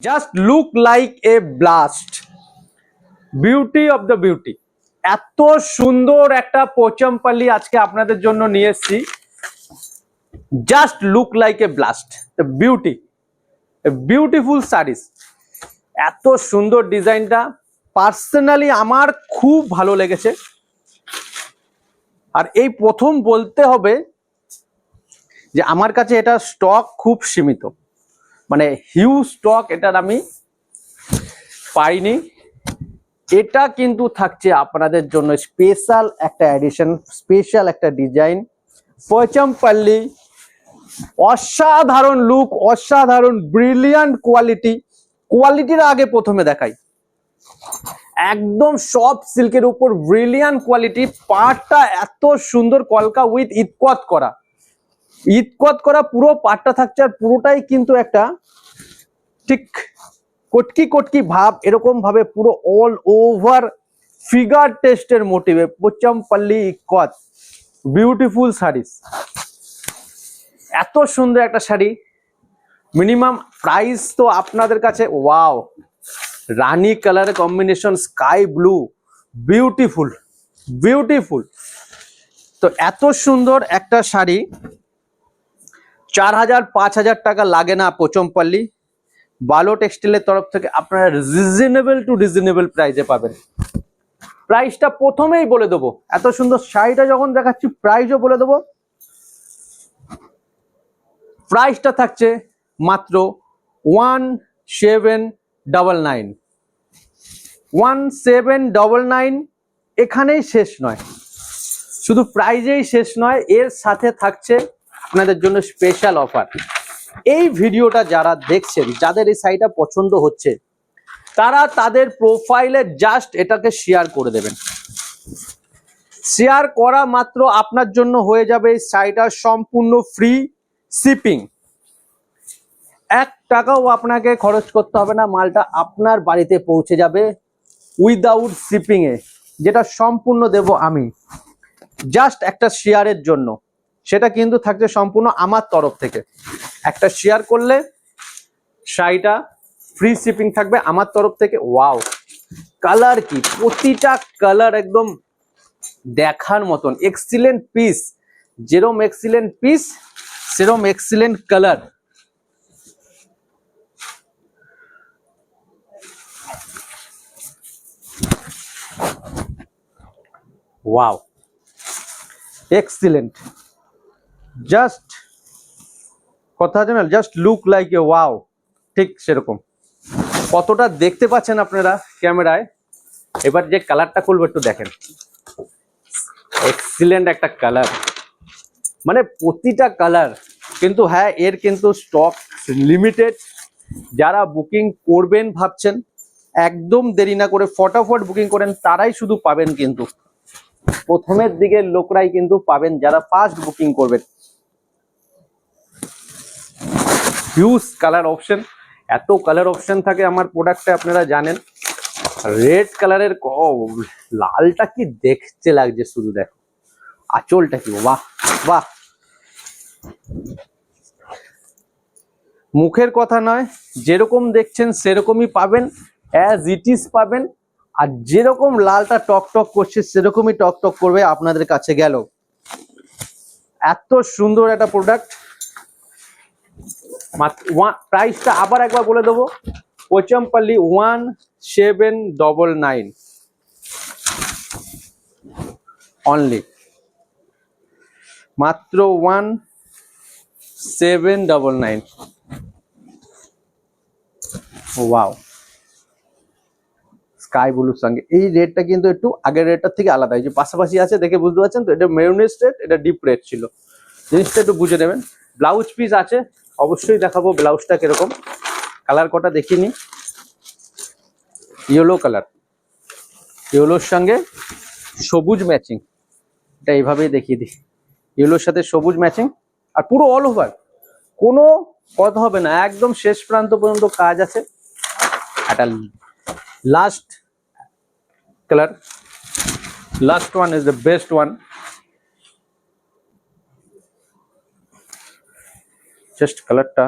Just look like a blast, beauty of the beauty. এত সুন্দর একটা পোচমপল্লি আজকে আপনাদের জন্য নিয়ে এসেছি। Just look like a blast, beauty, beautiful saris. এত সুন্দর ডিজাইনটা পার্সোনালি আমার খুব ভালো লেগেছে। আর এই প্রথম বলতে হবে যে আমার কাছে এটা স্টক খুব সীমিত, মানে হিউজ স্টক এটার আমি পাইনি। এটা কিন্তু থাকছে আপনাদের জন্য স্পেশাল একটা এডিশন, স্পেশাল একটা ডিজাইন। পোচমপল্লি, অসাধারণ লুক, অসাধারণ ব্রিলিয়ান্ট কোয়ালিটি। কোয়ালিটির আগে প্রথমে দেখাই, একদম সফট সিল্কের উপর ব্রিলিয়ান্ট কোয়ালিটি। পাটটা এত সুন্দর, কলকা উইথ ইতকত করা, ইতকত করা পুরো পাটটা থাকছে। আর পুরোটাই কিন্তু একটা ঠিক কটকি কটকি ভাব, এরকম ভাবে পুরো অল ওভার ফিগার টেস্টের মোটিভে পোচমপল্লি ইতকত, বিউটিফুল শাড়িজ। এত সুন্দর একটা শাড়ি, মিনিমাম প্রাইস তো আপনাদের কাছে wow, rani colour combination, sky blue, beautiful beautiful. তো এত সুন্দর একটা শাড়ি 4000-5000 টাকা লাগে না পোচমপল্লি। বালো টেক্সটাইলের তরফ থেকে আপনারা রিজনেবল টু রিজনেবল প্রাইসে পাবেন। প্রাইসটা প্রথমেই বলে দেবো, এত সুন্দর শাড়িটা যখন দেখাচ্ছি প্রাইসও বলে দেবো। প্রাইসটা থাকছে মাত্র 1799। 1799 এখানেই শেষ নয়, শুধু প্রাইজেই শেষ নয়, এর সাথে থাকছে আপনাদের জন্য স্পেশাল অফার। এই ভিডিওটা যারা দেখছেন, যাদের এই শাড়িটা পছন্দ হচ্ছে, তারা তাদের প্রোফাইলে জাস্ট এটাকে শেয়ার করে দেবেন। শেয়ার করা মাত্র আপনার জন্য হয়ে যাবে এই শাড়িটা সম্পূর্ণ ফ্রি শিপিং। 1 টাকাও আপনাকে খরচ করতে হবে না, মালটা আপনার বাড়িতে পৌঁছে যাবে উইদাউট শিপিং এ, যেটা সম্পূর্ণ দেব আমি জাস্ট একটা শেয়ারের জন্য। সেটা কিন্তু থাকছে সম্পূর্ণ আমার তরফ থেকে। একটা শেয়ার করলে শাড়িটা ফ্রি শিপিং থাকবে আমার তরফ থেকে। ওয়াও, কালার কি, প্রতিটা কালার একদম দেখার মতন, এক্সিলেন্ট পিস। যেরকম এক্সিলেন্ট পিস সেরকম excellent colour. Wow, excellent. Just কথা আছে না, just look like a wow, ঠিক সেরকম। কতটা দেখতে পাচ্ছেন আপনারা ক্যামেরায়। এবার যে কালারটা করবো একটু দেখেন, এক্সিলেন্ট একটা কালার, মানে প্রতিটা কালার। কিন্তু হ্যাঁ, এর কিন্তু স্টক লিমিটেড। যারা বুকিং করবেন ভাবছেন, একদম দেরি না করে ফটাফট বুকিং করেন, তারাই শুধু পাবেন। কিন্তু প্রথমের দিকের লোকরাই কিন্তু পাবেন, যারা ফার্স্ট বুকিং করবেন। হিউজ কালার অপশন, এত কালার অপশন থাকে আমার প্রোডাক্টে আপনারা জানেন। রেড কালারের, লালটা কি দেখতে লাগছে শুধু দেখো, আঁচলটা কি, বাহ বাহ। মুখের কথা নয়, যেরকম দেখছেন সেরকমই পাবেন, অ্যাজ ইট ইজ পাবেন। আর যেরকম লালটা টক টক করছে সেরকমই টক টক করবে আপনাদের কাছে গেল। এত সুন্দর একটা প্রোডাক্ট। প্রাইসটা আবার একবার বলে দেবো, পোচমপল্লি 1799 অনলি, মাত্র 1799। ওয়াও, স্কাই ব্লুর সঙ্গে এই রেডটা কিন্তু একটু আগের রেডটার থেকে আলাদা, এই যে পাশাপাশি আছে দেখে বুঝতে পারছেন তো। এটা মেরুনিশ রেড, এটা ডিপ রেড ছিল, জিনিসটা একটু বুঝে নেবেন। ব্লাউজ পিস আছে, অবশ্যই দেখাবো ব্লাউজটা কিরকম। কালার কটা দেখিনি, ইয়েলো কালার, ইয়েলোর সঙ্গে সবুজ ম্যাচিং, এটা এইভাবেই দেখিয়ে দিই। ইয়েলোর সাথে সবুজ ম্যাচিং, আর পুরো অল ওভার, কোনো কথা হবে না, একদম শেষ প্রান্ত পর্যন্ত কাজ আছে। একটা last colour, last one is the best one. Just কালারটা